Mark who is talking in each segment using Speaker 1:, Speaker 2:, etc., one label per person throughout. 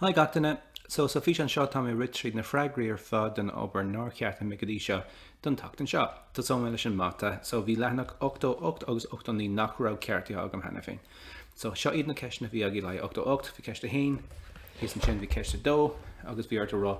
Speaker 1: Hi gatainine. So fi an seo tá mé ritríd na Freagraí ar fad den obair náceart a migadí seo don tatan seo. Tá som meile sin mata, so bhí lenach 8 agus 8 ní nachrá ceirtí agam hena féin. So seo iad na ceisna bhí agé le 8 bhí ceiste hain, hís an sin bhí ceiste dó, agus bhí ar rá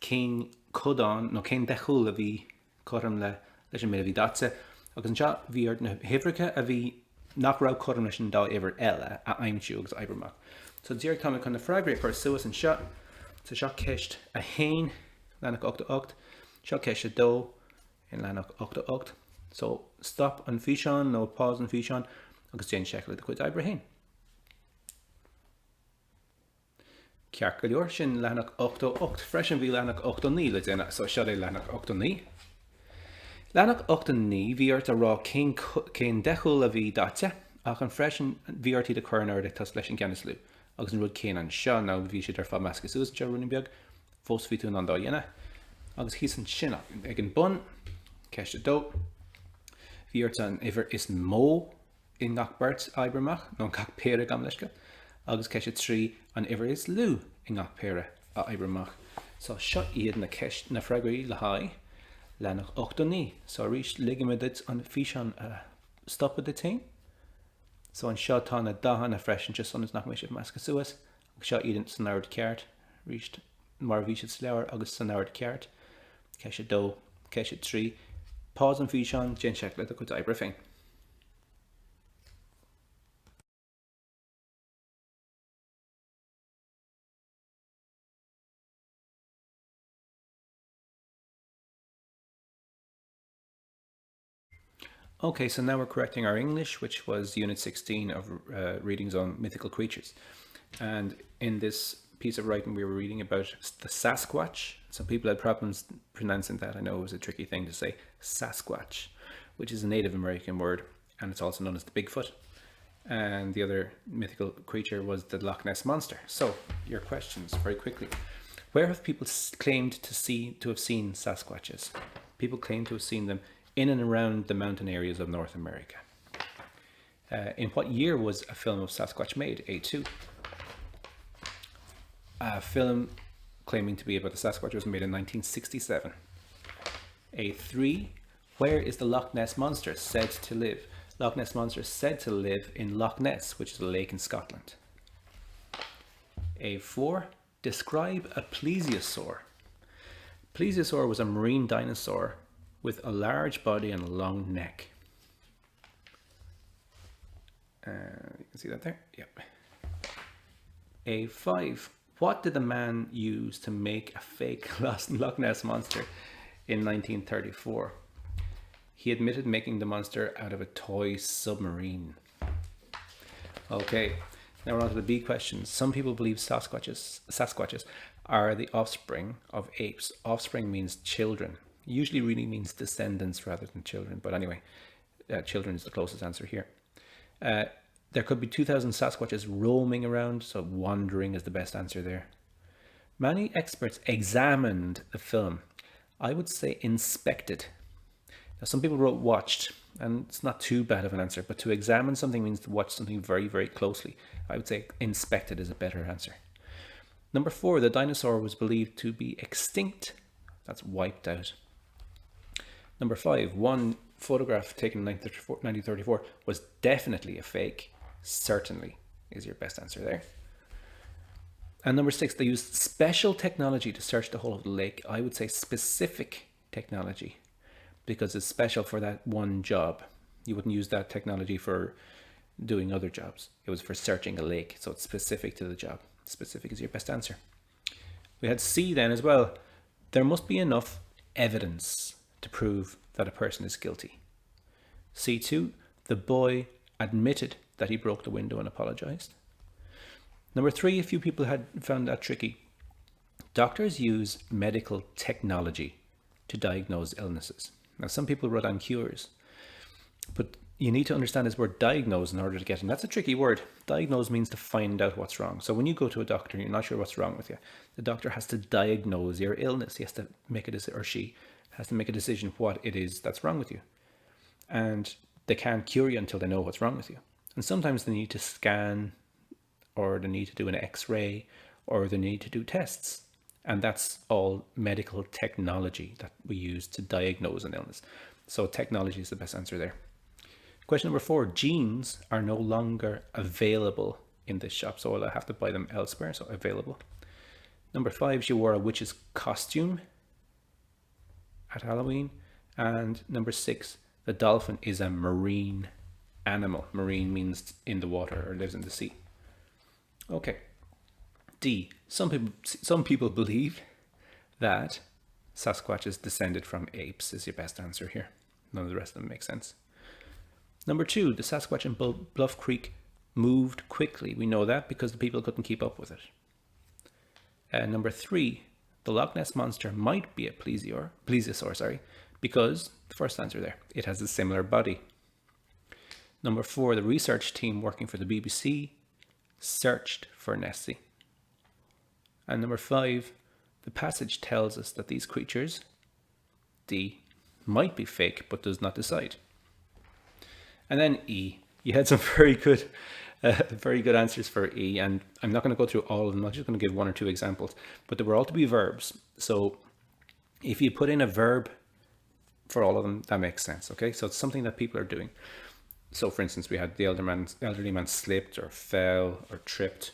Speaker 1: cén codán nó cén dechúil a bhí chum leis an mé bhí datse, agus an seo bhí ar na hifricha a bhí nachrá chum leis an dá éidir eile a aimimsú agus ibermach. So dír tá chun na Freagraí chu suas an seo, sa seo ceist a hain lenach 8, seo ceiste dó in lenach 8. So stop an fián nó pause an fián agus dé se le a chuid ibre hain. Cear go leor sin lenach 8 freisin bhí lenach 8 ní le déine, so seo é lenach 8 ní. Lenach 8 ní bhíart a rá cén dechúil a bhí date ach an freisin bhíartí de chunar ag tas leis an ceannaslú. Agus an rud céan an seo ná bhí si ar fá meascas ús te running beag fós ví tún an dá dhéine. Agus hí an sinna ag an bun, ceiste dó. Bhíart an iwwer is mó in ngach bert ibermach nó gach pére gam leisce. Agus ceiste trí an iwwer is lú in ngach pére a ibermach. So seo iad na ceist na Freagraí le haid lenach 8 ní. So rís ligime dit an fián stoppa de tain. So an seo tá na dahan a freisin just son is nach mé sih measca suas, agus seo iad san áir ceart, ríist mar bhí si leabhar agus san áir ceart, ceise dó, ceise trí, pás an fián, gin se le a chu ibre féin. Okay, so now we're correcting our English, which was Unit 16 of readings on mythical creatures. And in this piece of writing, we were reading about the Sasquatch. Some people had problems pronouncing that. I know it was a tricky thing to say, Sasquatch, which is a Native American word, and it's also known as the Bigfoot. And the other mythical creature was the Loch Ness Monster. So, your questions very quickly. Where have people claimed to have seen Sasquatches? People claim to have seen them in and around the mountain areas of North America. In what year was a film of Sasquatch made? A2. A film claiming to be about the Sasquatch was made in 1967. A3. Where is the Loch Ness Monster said to live? Loch Ness Monster is said to live in Loch Ness, which is a lake in Scotland. A4. Describe a plesiosaur. Plesiosaur was a marine dinosaur with a large body and a long neck. You can see that there? Yep. A5. What did the man use to make a fake Loch Ness Monster in 1934? He admitted making the monster out of a toy submarine. Okay, now we're on to the B questions. Some people believe Sasquatches are the offspring of apes. Offspring means children. Usually really means descendants rather than children, but anyway, children is the closest answer here. There could be 2,000 Sasquatches roaming around, so wandering is the best answer there. Many experts examined the film. I would say inspected. Now some people wrote watched, and it's not too bad of an answer, but to examine something means to watch something very, very closely. I would say inspected is a better answer. Number 4, the dinosaur was believed to be extinct. That's wiped out. Number 5, one photograph taken in 1934 was definitely a fake. Certainly is your best answer there. And number 6, they used special technology to search the whole of the lake. I would say specific technology because it's special for that one job. You wouldn't use that technology for doing other jobs. It was for searching a lake, so it's specific to the job. Specific is your best answer. We had C then as well. There must be enough evidence to prove that a person is guilty. C2, the boy admitted that he broke the window and apologized. Number 3, a few people had found that tricky. Doctors use medical technology to diagnose illnesses. Now, some people wrote on cures, but you need to understand this word diagnose in order to get it. And that's a tricky word. Diagnose means to find out what's wrong. So when you go to a doctor and you're not sure what's wrong with you, the doctor has to diagnose your illness. He has to make a decision, or she has to make a decision what it is that's wrong with you. And they can't cure you until they know what's wrong with you. And sometimes they need to scan, or they need to do an X-ray, or they need to do tests. And that's all medical technology that we use to diagnose an illness. So technology is the best answer there. Question number 4, jeans are no longer available in this shop, so I'll have to buy them elsewhere, so available. Number 5, she wore a witch's costume at Halloween. And number 6, the dolphin is a marine animal. Marine means in the water or lives in the sea. Okay. D, some people believe that Sasquatch is descended from apes is your best answer here. None of the rest of them make sense. Number 2, the Sasquatch in Bluff Creek moved quickly. We know that because the people couldn't keep up with it. Number 3, the Loch Ness Monster might be a plesiosaur, because the first answer there, it has a similar body. Number 4, the research team working for the BBC searched for Nessie. And number 5, the passage tells us that these creatures, D, might be fake but does not decide. And then E, you had some very good answers for E, and I'm not going to go through all of them. I'm just going to give 1 or 2 examples, but they were all to be verbs. So if you put in a verb for all of them, that makes sense. Okay, so it's something that people are doing. So for instance, we had the elderly man slipped or fell or tripped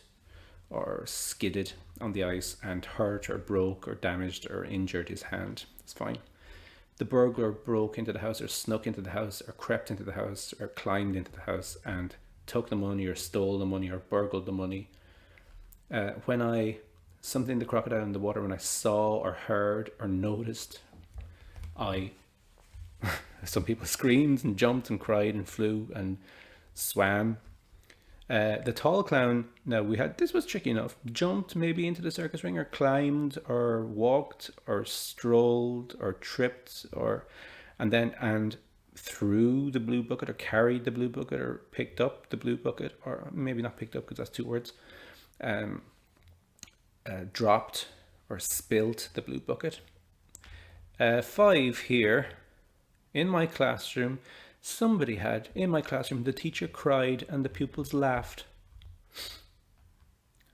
Speaker 1: or skidded on the ice and hurt or broke or damaged or injured his hand. That's fine. The burglar broke into the house or snuck into the house or crept into the house or climbed into the house and took the money or stole the money or burgled the money. Something the crocodile in the water, when I saw or heard or noticed, some people screamed and jumped and cried and flew and swam. The tall clown, now this was tricky enough, jumped maybe into the circus ring or climbed or walked or strolled or tripped and threw the blue bucket or carried the blue bucket or picked up the blue bucket, or maybe not picked up because that's 2 words, dropped or spilt the blue bucket. 5 here, in my classroom, the teacher cried and the pupils laughed.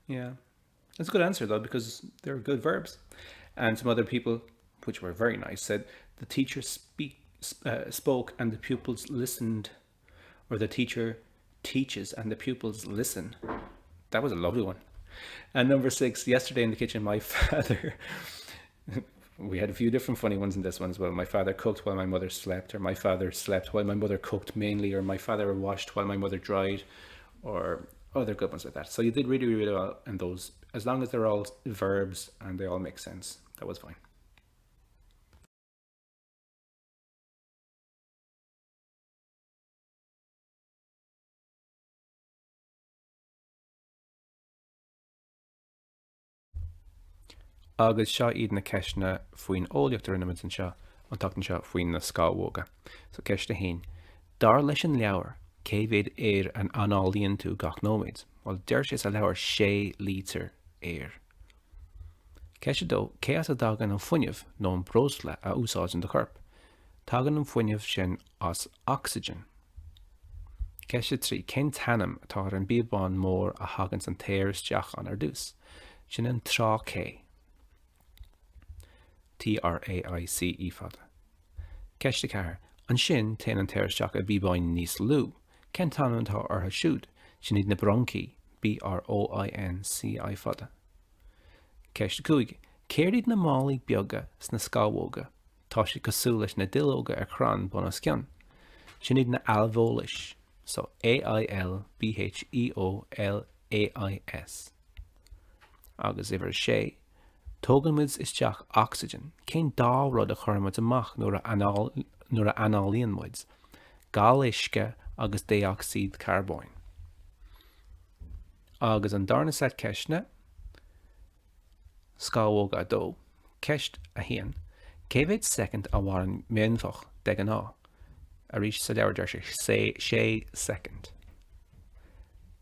Speaker 1: Yeah, that's a good answer though, because they're good verbs. And some other people, which were very nice, said the teacher spoke and the pupils listened, or the teacher teaches and the pupils listen. That was a lovely one. And number 6, yesterday in the kitchen, my father, we had a few different funny ones in this one as well. My father cooked while my mother slept, or my father slept while my mother cooked mainly, or my father washed while my mother dried, or other good ones like that. So you did really, really well in those. As long as they're all verbs and they all make sense, that was fine. Agus seo iad na ceisna faoin óileachtar inimid an seo, an tatan seo faoin na scábhóga. So ceiste hain. Dar leis an leabhar, céimhéad an análíonn tú gach nóméid, bhil deir is a leabhar 6 lítir Ceiste dó, cé as a dagan an fuinneamh nó an brosla a úsáid an do chorp. Tagan an fuinneamh sin as oxygen. Ceiste 3, cén tanam atá an bíobán mór a hagan san téir isteach an ar dús. Sin an trácé. TRAICE fada. Ceiste 4, an sin téann an téir isteach a bíobáin níos lú. Cén tanam atá artha siúd. Sin iad na bronchi, BROINCI fada. Ceiste 5, céir iad na málaigh beaga sna scábhóga. Tá sé cosúil leis na duilleoga ar chrann buna scion. Sin iad na alveolis, so AILBHEOLAIS. Agus iver 6, tóganmuid isteach oxygen. Cén dá rud a chuirmuid amach nuair a análíonn muid. Gál uisce agus déoxid carbóin. Agus an darna set ceisne, scábhóga a dó, ceist a haon, céimhéad second a bhar an méonfach de an á, a rís sa leabhar deir sé 6 second.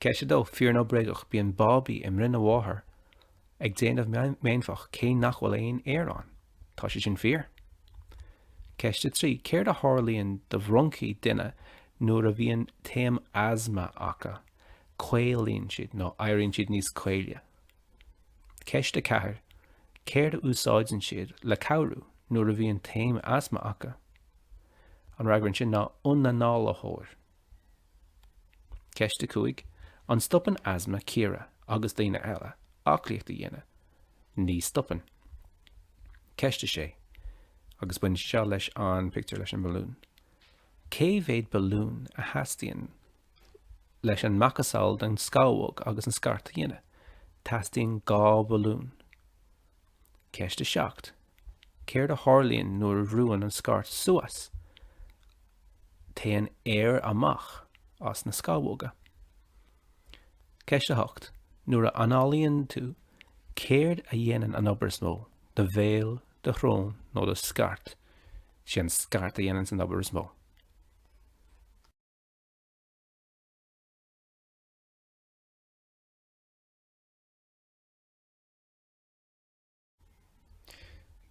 Speaker 1: Ceiste dó, fíor nó bréagach bí an bábí im rinne mháthair ag déanamh méonfach cé nach bhfuil éon éarán. Tá sé sin fíor. Ceiste 3, céir a tharlaíonn do bhroncaí duine nuair a bhíonn téim asma acha, caolíonn siad nó éiríonn siad níos caoile. Ceist de cethir, céir úsáidin siad le cabhrú nuair a bhíonn taim asma acha. An ragrann sin ná unna nála thóir. Ceist de cúig, an stopan asma círa agus daoine eile, aclaíocht a dhéine, ní stopan. Ceist de sé, agus buin seo leis an picture leis an balún. Cé bhéad balún a hastíonn leis an macasáil den scábhóg agus an scarta dhéine, tastíonn gá balún. Ceist de seacht, céir de hárlíonn nuair a bhrúann an scart suas, taon air amach as na scábhóga. Ceist de hocht, nuair a análaíonn tú, céir a dhéanann an obair smó, de bhéal, de chrón nó de scart, sin scart a dhéanann san obair smó.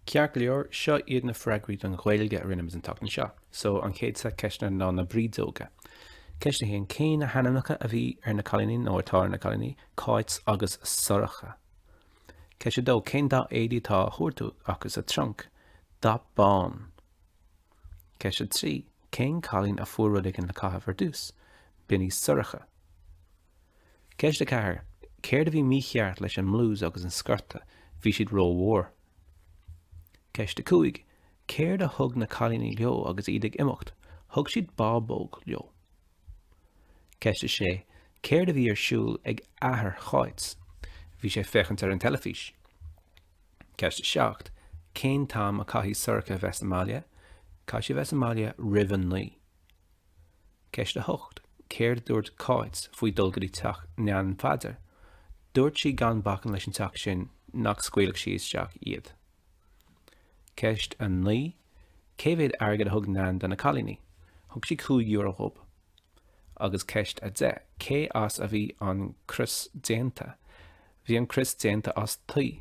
Speaker 1: Ceart leor seo iad na freagraí don Ghaeilge a rinnemas an tatan seo, so an chéad sa ceisna ná na brídóga. Ceisna híon cé na hanamacha a bhí ar na colíní nó atá na colíní, cáits agus soracha. Ceisna dó cén dá éadaí tá thuirtú agus a tronc, dá bán. Ceisna trí, cén colín a fuairúdig in na catha ar dús, bíní soracha. Ceisna cethir, céir a bhí mícheart leis an mlús agus an scarta, bhí siad rómhór. Ceist de cúig, céir de thug na colíní leo agus iad ag imeacht, thug siad bábóg leo. Ceist de sé, céir de bhí ar siúl ag athair cháits, bhí sé fechant ar an telefís. Ceist de seacht, cén tám a caithí sorcha Vesamália, cai sé Vesamália rivan ní. Ceist de hocht, céir dúirt cáits faoi dulgadí teach nean fadar, dúirt sí gan bachan leis an teach sin nach scuilech sí isteach iad. Ceist an ní, cé bhéad airgad a thug nean den na colíní, thug sí €2 hub. Agus ceist a de, cé as a bhí an crus déanta, bhí an crus déanta as tí.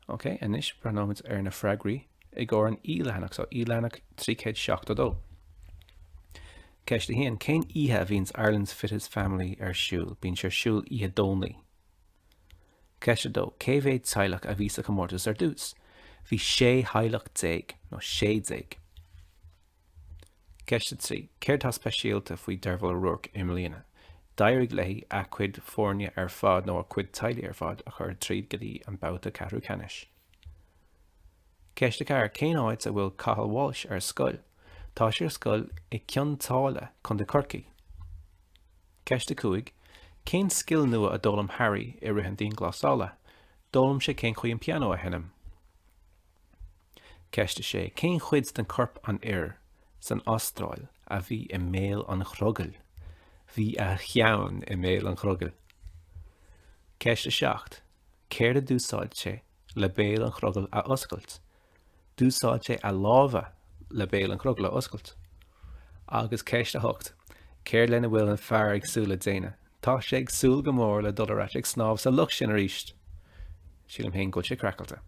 Speaker 1: Ok, inis pronóid ar na freagraí ag gcóir an íleanach, so íleanach 372. Ceist a híon, cén ihe a bhíns Ireland's fittest family ar siúl, bín sé siúl ihe dónaí. Ceist a dó, cé bhéad teilech a bhí sa chomórtas ar dús, bhí sé hailech déag nó sé déag. Ceist a trí, céir tá speisialta faoi dearbhal Rourke i mbliana. Dairigh léi a cuid fórne ar fad nó a cuid taile ar fad a chur tríd go dtí an bouta ceathrú ceannis. Ceist a ceathair, cén áit a bhfuil Cathal Walsh ar scoil, tá sé ar scoil i ceann tála chun de Corcaigh. Ceist a cúig, cén scill nua a dólam Harry i rihantaín ghlasála, dólam sé cén chuí an piano a hennim. Ceist a sé, cén chuid den corp an air san Astráil a bhí i méal an chrogail. Bhí a cheann i méal an chrogail. Ceist a seacht, céir a dúsáid sé le béal an chrogail a oscailt. Dúsáid sé a lábha le béal an chrogail a oscailt. Agus ceist a hocht, céir lena bhfuil an fear ag súla déine. Tá sé ag súl go mór le dul ar ag snáb sa lucht sin a ríist. Sílam héin go sé crackalta.